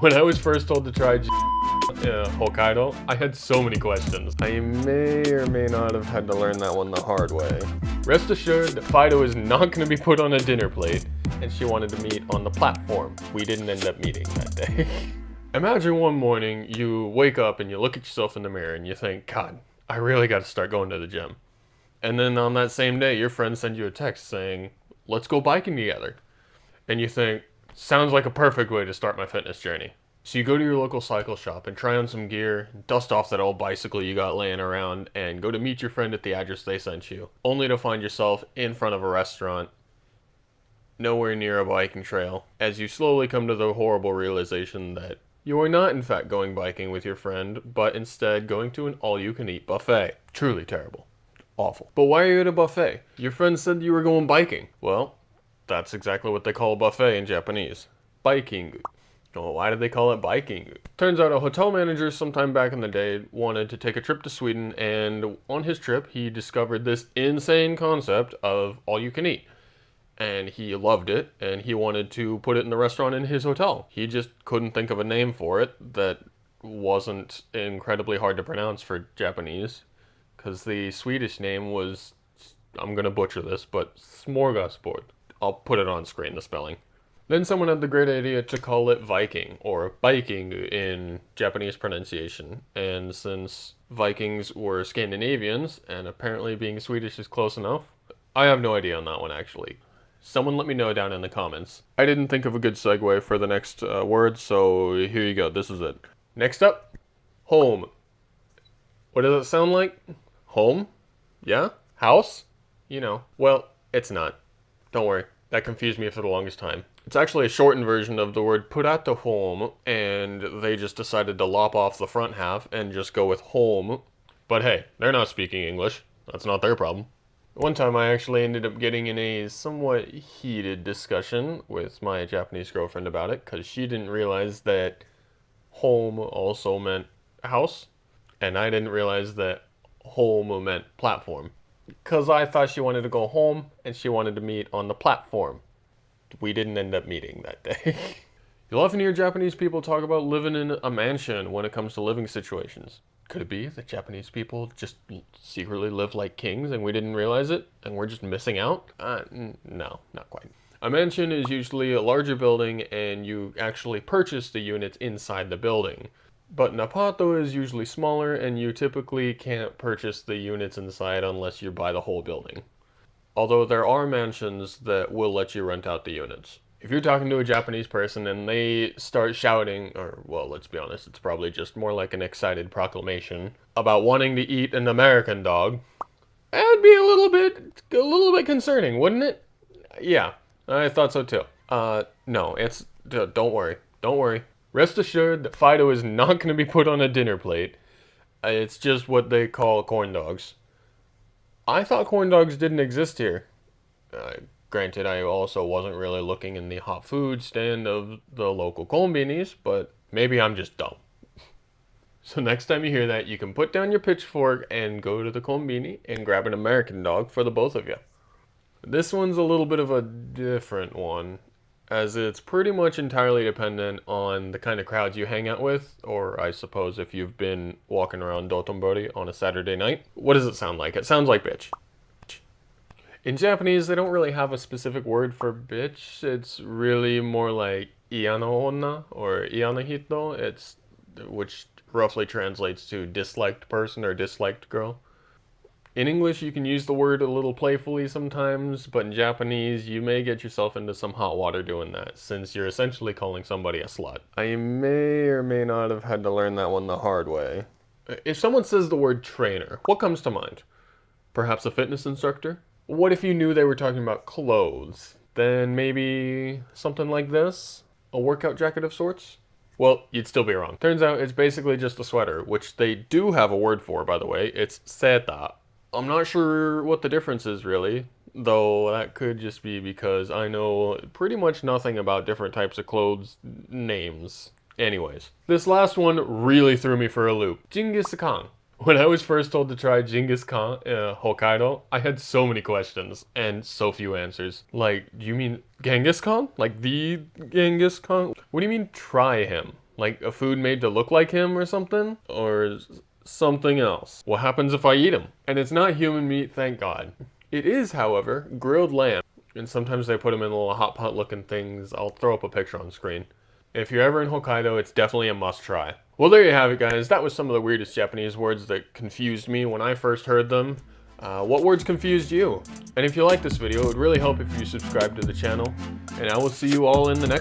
When I was first told to try Hokkaido, I had so many questions. I may or may not have had to learn that one the hard way. Rest assured that Fido is not going to be put on a dinner plate, and she wanted to meet on the platform. We didn't end up meeting that day. Imagine one morning you wake up and you look at yourself in the mirror and you think, God, I really got to start going to the gym. And then on that same day, your friends send you a text saying, let's go biking together. And you think, sounds like a perfect way to start my fitness journey. So you go to your local cycle shop and try on some gear, dust off that old bicycle you got laying around, and go to meet your friend at the address they sent you, only to find yourself in front of a restaurant, nowhere near a biking trail, as you slowly come to the horrible realization that you are not in fact going biking with your friend, but instead going to an all-you-can-eat buffet. Truly terrible. Awful. But why are you at a buffet? Your friend said you were going biking. Well, that's exactly what they call a buffet in Japanese. Biking. Oh, why did they call it biking? Turns out a hotel manager sometime back in the day wanted to take a trip to Sweden, and on his trip he discovered this insane concept of all you can eat. And he loved it, and he wanted to put it in the restaurant in his hotel. He just couldn't think of a name for it that wasn't incredibly hard to pronounce for Japanese, because the Swedish name was, I'm gonna butcher this, but smorgasbord. I'll put it on screen, the spelling. Then someone had the great idea to call it Viking, or biking in Japanese pronunciation. And since Vikings were Scandinavians, and apparently being Swedish is close enough, I have no idea on that one actually. Someone let me know down in the comments. I didn't think of a good segue for the next word, so here you go, this is it. Next up, home. What does it sound like? Home? Yeah? House? You know. Well, it's not. Don't worry, that confused me for the longest time. It's actually a shortened version of the word purato home, and they just decided to lop off the front half and just go with home. But hey, they're not speaking English. That's not their problem. One time I actually ended up getting in a somewhat heated discussion with my Japanese girlfriend about it, because she didn't realize that home also meant house, and I didn't realize that home meant platform. Because I thought she wanted to go home, and she wanted to meet on the platform. We didn't end up meeting that day. You'll often hear Japanese people talk about living in a mansion when it comes to living situations. Could it be that Japanese people just secretly live like kings and we didn't realize it, and we're just missing out? No, not quite. A mansion is usually a larger building, and you actually purchase the units inside the building. But an apato is usually smaller, and you typically can't purchase the units inside unless you buy the whole building. Although there are mansions that will let you rent out the units. If you're talking to a Japanese person and they start shouting, or well, let's be honest, it's probably just more like an excited proclamation about wanting to eat an American dog, that'd be a little bit concerning, wouldn't it? Yeah, I thought so too. No, don't worry. Rest assured that Fido is not going to be put on a dinner plate. It's just what they call corn dogs. I thought corn dogs didn't exist here. Granted, I also wasn't really looking in the hot food stand of the local konbinis, but maybe I'm just dumb. So next time you hear that, you can put down your pitchfork and go to the konbini and grab an American dog for the both of you. This one's a little bit of a different one, as it's pretty much entirely dependent on the kind of crowds you hang out with, or I suppose if you've been walking around Dotonbori on a Saturday night. What does it sound like? It sounds like bitch. In Japanese, they don't really have a specific word for bitch. It's really more like iyano onna or iyana hito, which roughly translates to disliked person or disliked girl. In English, you can use the word a little playfully sometimes, but in Japanese, you may get yourself into some hot water doing that, since you're essentially calling somebody a slut. I may or may not have had to learn that one the hard way. If someone says the word trainer, what comes to mind? Perhaps a fitness instructor? What if you knew they were talking about clothes? Then maybe something like this? A workout jacket of sorts? Well, you'd still be wrong. Turns out it's basically just a sweater, which they do have a word for, by the way. It's seta. I'm not sure what the difference is really, though that could just be because I know pretty much nothing about different types of clothes names. Anyways, this last one really threw me for a loop. Genghis Khan. When I was first told to try Genghis Khan Hokkaido, I had so many questions and so few answers. Like, do you mean Genghis Khan? Like the Genghis Khan? What do you mean try him? Like a food made to look like him or something? Or something else? What happens if I eat him? And it's not human meat, thank God. It is, however, grilled lamb. And sometimes they put them in little hot pot looking things. I'll throw up a picture on screen. If you're ever in Hokkaido, it's definitely a must try. Well, there you have it, guys. That was some of the weirdest Japanese words that confused me when I first heard them. What words confused you? And if you like this video, it would really help if you subscribe to the channel. And I will see you all in the next